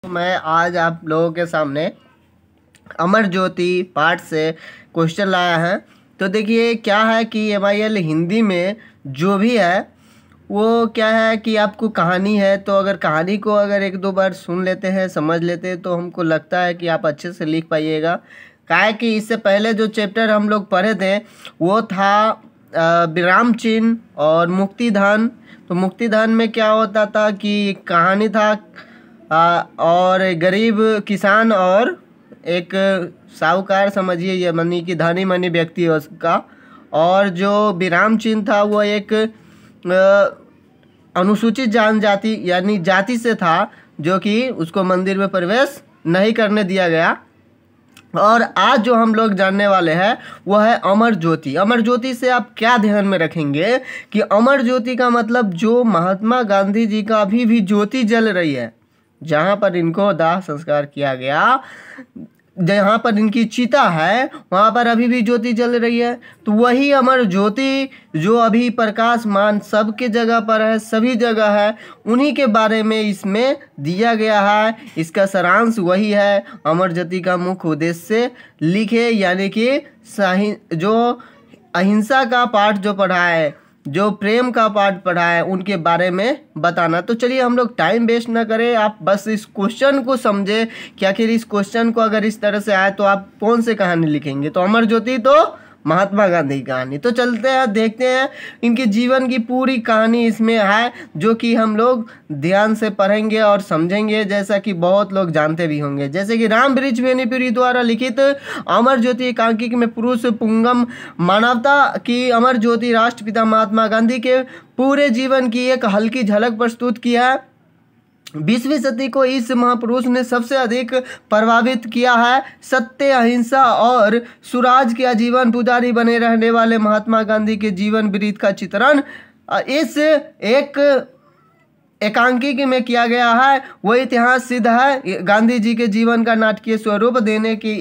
मैं आज आप लोगों के सामने अमर ज्योति पाठ से क्वेश्चन लाया है। तो देखिए क्या है कि MIL हिंदी में जो भी है वो क्या है कि आपको कहानी है, तो अगर कहानी को अगर एक दो बार सुन लेते हैं, समझ लेते हैं, तो हमको लगता है कि आप अच्छे से लिख पाइएगा। काहे कि इससे पहले जो चैप्टर हम लोग पढ़े थे वो था विराम चिन्ह और मुक्तिधान। तो मुक्तिधान में क्या होता था कि कहानी था और गरीब किसान और एक साहूकार समझिए, ये मनी की धनी मनी व्यक्ति है उसका। और जो विराम चिन्ह था वो एक अनुसूचित जनजाति यानी जाति से था, जो कि उसको मंदिर में प्रवेश नहीं करने दिया गया। और आज जो हम लोग जानने वाले हैं वो है अमर ज्योति। अमर ज्योति से आप क्या ध्यान में रखेंगे कि अमर ज्योति का मतलब जो महात्मा गांधी जी का अभी भी ज्योति जल रही है, जहाँ पर इनको दाह संस्कार किया गया, जहाँ पर इनकी चिता है वहाँ पर अभी भी ज्योति जल रही है। तो वही अमर ज्योति जो अभी प्रकाशमान सबके जगह पर है, सभी जगह है, उन्हीं के बारे में इसमें दिया गया है। इसका सारांश वही है, अमर ज्योति का मुख्य उद्देश्य लिखे, यानी कि जो अहिंसा का पाठ जो पढ़ा है, जो प्रेम का पाठ पढ़ा है, उनके बारे में बताना। तो चलिए हम लोग टाइम वेस्ट ना करें, आप बस इस क्वेश्चन को समझे कि आखिर इस क्वेश्चन को अगर इस तरह से आए तो आप कौन से कहानी लिखेंगे। तो अमर ज्योति तो महात्मा गांधी की कहानी। तो चलते हैं, देखते हैं इनके जीवन की पूरी कहानी इसमें है, जो कि हम लोग ध्यान से पढ़ेंगे और समझेंगे, जैसा कि बहुत लोग जानते भी होंगे। जैसे कि राम बृक्ष बेनीपुरी द्वारा लिखित अमर ज्योति एकांकी में पुरुष पुंगम मानवता की अमर ज्योति राष्ट्रपिता महात्मा गांधी के पूरे जीवन की एक हल्की झलक प्रस्तुत किया है। 20वीं सदी को इस महापुरुष ने सबसे अधिक प्रभावित किया है। सत्य, अहिंसा और स्वराज के आजीवन पुजारी बने रहने वाले महात्मा गांधी के जीवन वृत्त का चित्रण इस एक एकांकी में किया गया है। वह इतिहास सिद्ध है। गांधी जी के जीवन का नाटकीय स्वरूप देने की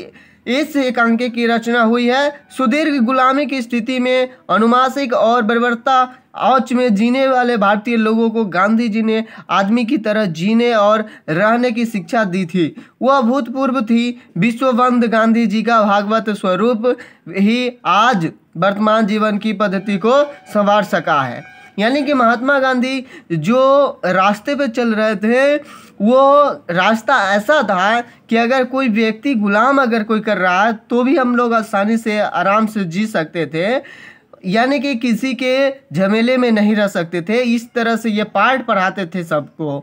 इस एकांकी की रचना हुई है। सुदीर्घ गुलामी की स्थिति में अनुमासिक और बर्बरता औच में जीने वाले भारतीय लोगों को गांधी जी ने आदमी की तरह जीने और रहने की शिक्षा दी थी। वह अभूतपूर्व थी। विश्वबंद गांधी जी का भागवत स्वरूप ही आज वर्तमान जीवन की पद्धति को संवार सका है। यानी कि महात्मा गांधी जो रास्ते पे चल रहे थे वो रास्ता ऐसा था कि अगर कोई व्यक्ति गुलाम अगर कोई कर रहा है तो भी हम लोग आसानी से आराम से जी सकते थे, यानी कि किसी के झमेले में नहीं रह सकते थे। इस तरह से ये पाठ पढ़ाते थे सबको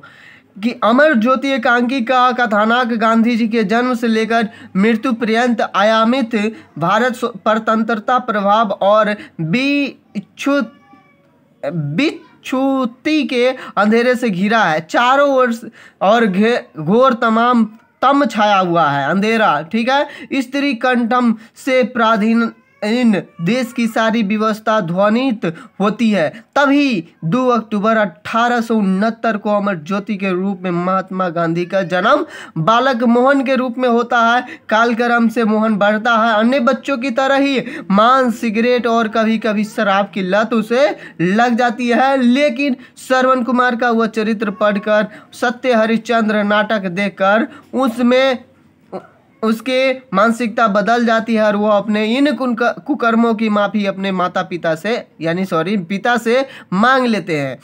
कि अमर ज्योति एकांकी का कथानक गांधी जी के जन्म से लेकर मृत्यु पर्यंत आयामित भारत स्वतंत्रता प्रभाव और बिच्छूती के अंधेरे से घिरा है। चारों ओर और घोर तमाम तम छाया हुआ है, अंधेरा, ठीक है। स्त्री कंठम से प्राधीन इन देश की सारी व्यवस्था ध्वनित होती है। तभी 2 अक्टूबर 1869 को अमर ज्योति के रूप में महात्मा गांधी का जन्म बालक मोहन के रूप में होता है। कालक्रम से मोहन बढ़ता है। अन्य बच्चों की तरह ही मांस, सिगरेट और कभी कभी शराब की लत उसे लग जाती है। लेकिन श्रवण कुमार का वह चरित्र पढ़कर, सत्य हरिश्चंद्र नाटक देखकर उसमें उसके मानसिकता बदल जाती है और वो अपने इन कुकर्मों की माफ़ी अपने माता पिता से पिता से मांग लेते हैं।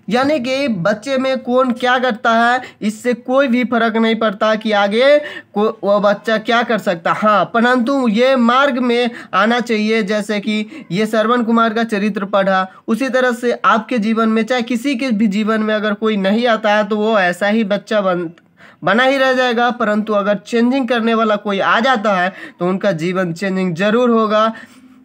यानी कि बच्चे में कौन क्या करता है इससे कोई भी फर्क नहीं पड़ता कि आगे वो बच्चा क्या कर सकता, हाँ, परंतु ये मार्ग में आना चाहिए। जैसे कि ये श्रवण कुमार का चरित्र पढ़ा, उसी तरह से आपके जीवन में, चाहे किसी के भी जीवन में अगर कोई नहीं आता है तो वो ऐसा ही बच्चा बना ही रह जाएगा। परंतु अगर चेंजिंग करने वाला कोई आ जाता है तो उनका जीवन चेंजिंग जरूर होगा।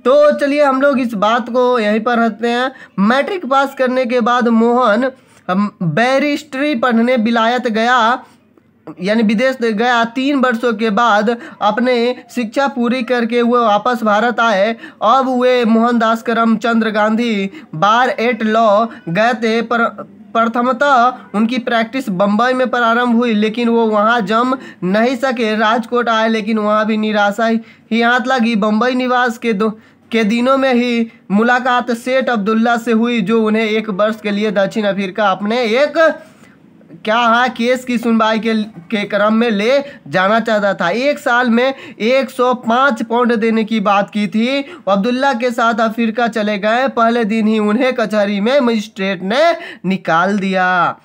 तो चलिए हम लोग इस बात को यहीं पर रखते हैं। मैट्रिक पास करने के बाद मोहन बैरिस्ट्री पढ़ने विलायत गया, यानी विदेश गया। 3 वर्षों के बाद अपने शिक्षा पूरी करके वो वापस भारत आए। अब वे मोहनदास करमचंद गांधी बार एट लॉ गए थे। प्रथमतः उनकी प्रैक्टिस बम्बई में प्रारंभ हुई, लेकिन वो वहाँ जम नहीं सके। राजकोट आए, लेकिन वहाँ भी निराशा ही हाथ लगी। बम्बई निवास के दिनों में ही मुलाकात सेठ अब्दुल्ला से हुई, जो उन्हें 1 वर्ष के लिए दक्षिण अफ्रीका अपने एक क्या है, केस की सुनवाई के क्रम में ले जाना चाहता था। 1 साल में 105 पाउंड देने की बात की थी। अब्दुल्ला के साथ अफ्रीका चले गए। पहले दिन ही उन्हें कचहरी में मजिस्ट्रेट ने निकाल दिया।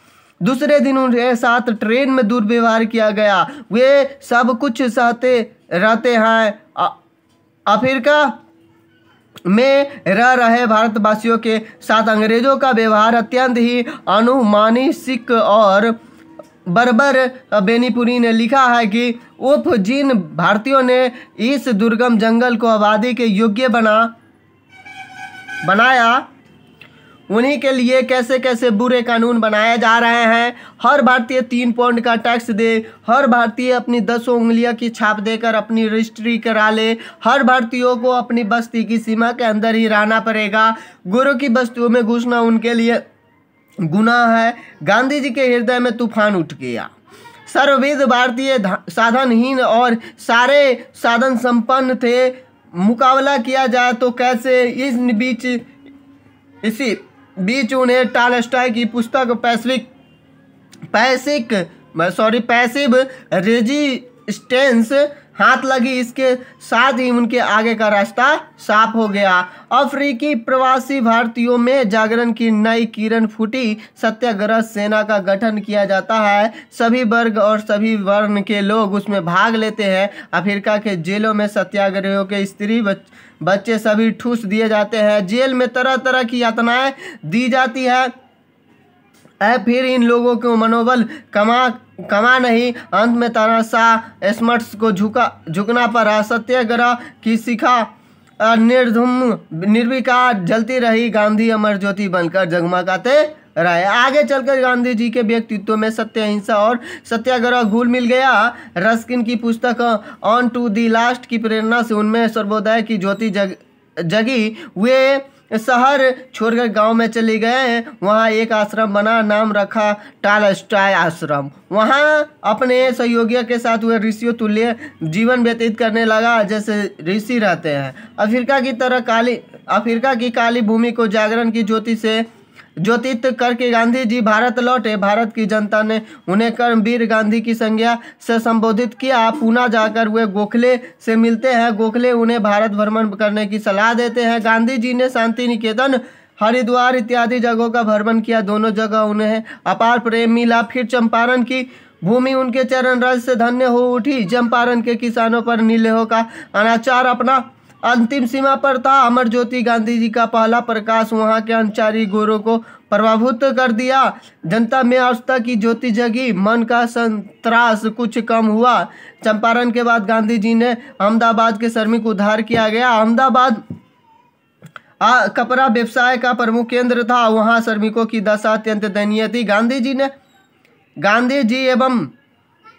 दूसरे दिन उनके साथ ट्रेन में दुर्व्यवहार किया गया। वे सब कुछ सहते रहते हैं। अफ्रीका में रह रहे भारतवासियों के साथ अंग्रेजों का व्यवहार अत्यंत ही अनुमानिक और बर्बर। बेनीपुरी ने लिखा है कि उफ, जिन भारतीयों ने इस दुर्गम जंगल को आबादी के योग्य बनाया उन्हीं के लिए कैसे कैसे बुरे कानून बनाए जा रहे हैं। हर भारतीय 3 पाउंड का टैक्स दे, हर भारतीय अपनी 10 उंगलियों की छाप देकर अपनी रजिस्ट्री करा ले, हर भारतीयों को अपनी बस्ती की सीमा के अंदर ही रहना पड़ेगा। गुरु की बस्तियों में घुसना उनके लिए गुनाह है। गांधी जी के हृदय में तूफान उठ गया। सर्वविध भारतीय साधनहीन और सारे साधन संपन्न थे। मुकाबला किया जाए तो कैसे। इसी बीच उन्हें टॉलस्टॉय की पुस्तक पैसिव रेजिस्टेंस हाथ लगी। इसके साथ ही उनके आगे का रास्ता साफ हो गया। अफ्रीकी प्रवासी भारतीयों में जागरण की नई किरण फूटी। सत्याग्रह सेना का गठन किया जाता है। सभी वर्ग और सभी वर्ण के लोग उसमें भाग लेते हैं। अफ्रीका के जेलों में सत्याग्रहियों के स्त्री बच्चे सभी ठूस दिए जाते हैं। जेल में तरह तरह की यातनाएं दी जाती है। फिर इन लोगों को मनोबल कमा नहीं। अंत में तानाशाह स्मर्ट्स को झुकना पड़ा। सत्याग्रह की शिखा निर्विकार जलती रही। गांधी अमर ज्योति बनकर जगमगाते रहे। आगे चलकर गांधी जी के व्यक्तित्व में सत्य, अहिंसा और सत्याग्रह घुल मिल गया। रस्किन की पुस्तक ऑन टू दी लास्ट की प्रेरणा से उनमें सर्वोदय की ज्योति जगी। वे शहर छोड़कर गांव में चले गए। वहां एक आश्रम बना, नाम रखा टॉलस्टॉय आश्रम। वहां अपने सहयोगियों के साथ वे ऋषियों तुल्य जीवन व्यतीत करने लगा जैसे ऋषि रहते हैं। अफ्रीका की काली भूमि को जागरण की ज्योति से ज्योतित करके गांधी जी भारत लौटे। भारत की जनता ने उन्हें कर्मवीर गांधी की संज्ञा से संबोधित किया। पूना जाकर वे गोखले से मिलते हैं। गोखले उन्हें भारत भ्रमण करने की सलाह देते हैं। गांधी जी ने शांति निकेतन, हरिद्वार इत्यादि जगहों का भ्रमण किया। दोनों जगह उन्हें अपार प्रेम मिला। फिर चंपारण की भूमि उनके चरण रज से धन्य हो उठी। चंपारण के किसानों पर नीलेहों का अनाचार अपना अंतिम सीमा पर था। अमर ज्योति गांधी जी का पहला प्रकाश वहां के अनचारी गोरों को प्रभावित कर दिया। जनता में आस्था की ज्योति जगी। मन का संत्रास कुछ कम हुआ। चंपारण के बाद गांधी जी ने अहमदाबाद के श्रमिक उद्धार किया गया। अहमदाबाद कपड़ा व्यवसाय का प्रमुख केंद्र था। वहां श्रमिकों की दशा अत्यंत दयनीय थी। गांधी जी एवं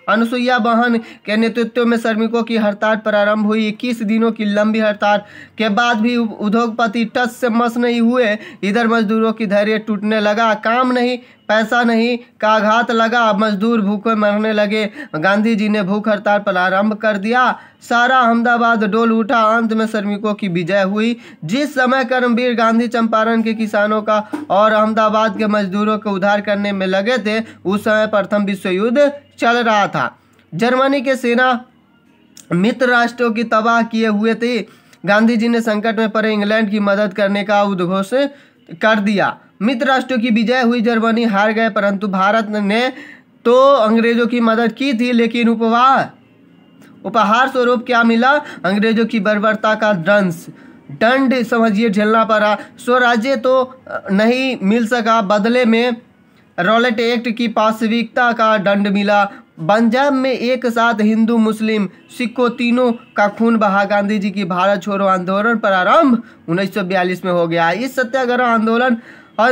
अनुसुईया बहन के नेतृत्व में श्रमिकों की हड़ताल प्रारंभ हुई। 21 दिनों की लंबी हड़ताल के बाद भी उद्योगपति टस से मस नहीं हुए। इधर मजदूरों की धैर्य टूटने लगा। काम नहीं, पैसा नहीं का आघात लगा। मजदूर भूखे मरने लगे। गांधी जी ने भूख हड़ताल प्रारंभ कर दिया। सारा अहमदाबाद डोल उठा। अंत में श्रमिकों की विजय हुई। जिस समय कर्मवीर गांधी चंपारण के किसानों का और अहमदाबाद के मजदूरों को उद्धार करने में लगे थे, उस समय प्रथम विश्व युद्ध चल रहा था। जर्मनी के सेना मित्र राष्ट्रों की तबाह किए हुए थे। गांधी जी ने संकट में पड़े इंग्लैंड की मदद करने का उद्घोष कर दिया। मित्र राष्ट्रों की विजय हुई। जर्मनी हार गए, परंतु भारत ने तो अंग्रेजों की मदद की थी। लेकिन उपहार स्वरूप क्या मिला? अंग्रेजों की बर्बरता का दंड समझिए झेलना पड़ा। स्वराज्य तो नहीं मिल सका, बदले में रॉलेट एक्ट की पाशविकता का दंड मिला। पंजाब में एक साथ हिंदू, मुस्लिम, सिखों तीनों का खून बहा। गांधी जी की भारत छोड़ो आंदोलन प्रारंभ 1942 में हो गया। इस सत्याग्रह आंदोलन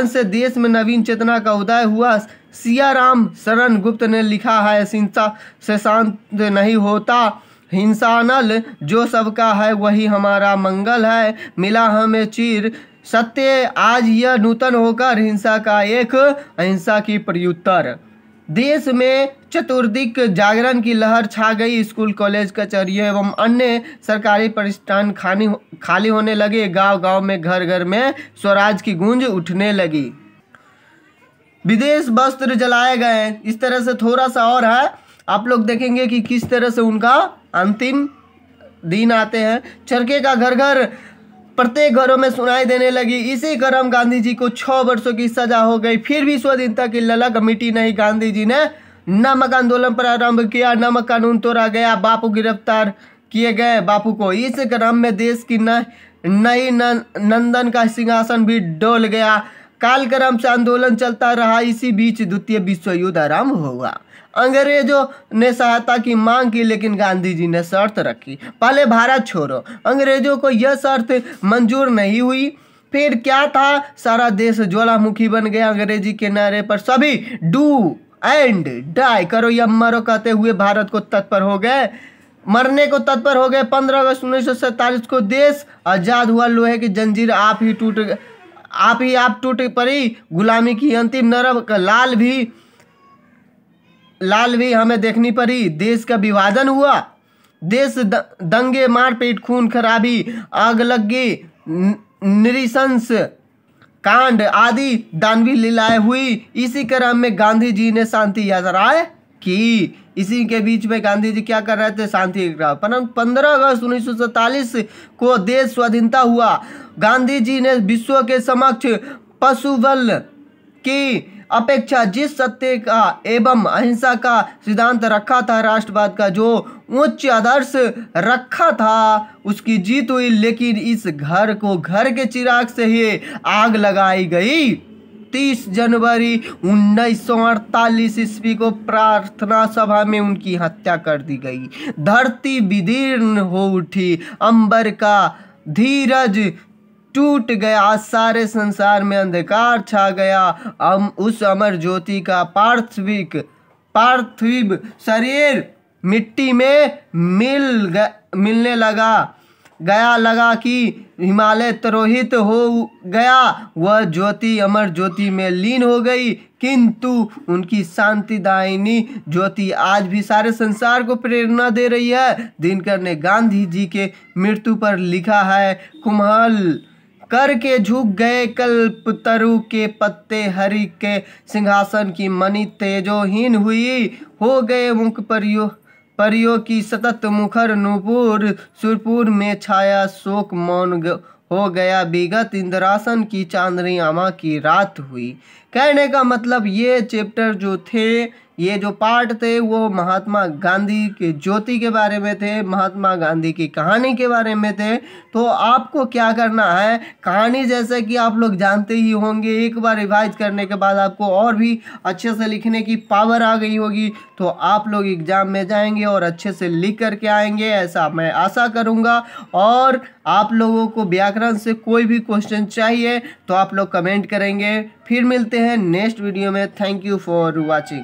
से देश में नवीन चेतना का उदय हुआ। सियाराम शरण गुप्त ने लिखा है, हिंसा से शांत नहीं होता, हिंसानल जो सबका है वही हमारा मंगल है। मिला हमें चीर सत्य आज यह नूतन होकर, हिंसा का एक अहिंसा की प्रत्युत्तर। देश में चतुर्दिक जागरण की लहर छा गई। स्कूल, कॉलेज, कचहरियों एवं अन्य सरकारी प्रतिष्ठान खाली होने लगे। गांव गांव में, घर घर में स्वराज की गूंज उठने लगी। विदेश वस्त्र जलाए गए हैं। इस तरह से थोड़ा सा और है, आप लोग देखेंगे कि किस तरह से उनका अंतिम दिन आते हैं। चरखे का घर घर प्रत्येक घरों में सुनाई देने लगी। इसी क्रम गांधी जी को 6 वर्षों की सजा हो गई, फिर भी स्वाधीनता की ललक मिटी नहीं। गांधी जी ने नमक आंदोलन प्रारंभ किया, नमक कानून तोड़ा गया, बापू गिरफ्तार किए गए बापू को। इस क्रम में देश की नई नंदन का सिंहासन भी डोल गया। कालक्रम से आंदोलन चलता रहा। इसी बीच द्वितीय विश्व युद्ध आरंभ हुआ। अंग्रेजों ने सहायता की मांग की, लेकिन गांधी जी ने शर्त रखी, पहले भारत छोड़ो। अंग्रेजों को यह शर्त मंजूर नहीं हुई। फिर क्या था, सारा देश ज्वालामुखी बन गया। अंग्रेजी के नारे पर सभी डू एंड डाई, करो या मरो कहते हुए भारत को तत्पर हो गए, मरने को तत्पर हो गए। 15 अगस्त 1947 को देश आजाद हुआ। लोहे की जंजीर आप ही टूट पड़ी। गुलामी की अंतिम नरक लाल भी हमें देखनी पड़ी। देश का विभाजन हुआ। देश दंगे, मारपीट, खून खराबी, आग लगी, नृशंस कांड आदि दानवी लीलाएं हुई। इसी क्रम में गांधी जी ने शांति यात्राएं की। इसी के बीच में गांधी जी क्या कर रहे थे, शांति यात्रा। 15 अगस्त 1947 को देश स्वाधीनता हुआ। गांधी जी ने विश्व के समक्ष पशुबल की अपेक्षा जिस सत्य का एवं अहिंसा का सिद्धांत रखा था, राष्ट्रवाद का जो उच्च आदर्श रखा था, उसकी जीत हुई। लेकिन इस घर को घर के चिराग से ही आग लगाई गई। 30 जनवरी 1948 ईस्वी को प्रार्थना सभा में उनकी हत्या कर दी गई। धरती विदीर्ण हो उठी, अंबर का धीरज टूट गया, सारे संसार में अंधकार छा गया। उस अमर ज्योति का पार्थिव शरीर मिट्टी में मिलने लगा कि हिमालय तिरोहित हो गया। वह ज्योति अमर ज्योति में लीन हो गई, किंतु उनकी शांतिदायिनी ज्योति आज भी सारे संसार को प्रेरणा दे रही है। दिनकर ने गांधी जी के मृत्यु पर लिखा है, कुम्हल करके झुक गए कल्पतरु के पत्ते, हरि के सिंहासन की मणि तेजोहीन हुई, हो गए मुख परियों की सतत मुखर नूपुर, सुरपुर में छाया शोक मौन हो गया विगत, इंद्रासन की चांदनी आमा की रात हुई। कहने का मतलब ये चैप्टर जो थे, ये जो पार्ट थे, वो महात्मा गांधी के ज्योति के बारे में थे, महात्मा गांधी की कहानी के बारे में थे। तो आपको क्या करना है, कहानी जैसे कि आप लोग जानते ही होंगे, एक बार रिवाइज करने के बाद आपको और भी अच्छे से लिखने की पावर आ गई होगी, तो आप लोग एग्जाम में जाएंगे और अच्छे से लिख करके आएंगे, ऐसा मैं आशा करूँगा। और आप लोगों को व्याकरण से कोई भी क्वेश्चन चाहिए तो आप लोग कमेंट करेंगे। फिर मिलते हैं नेक्स्ट वीडियो में। Thank you for watching.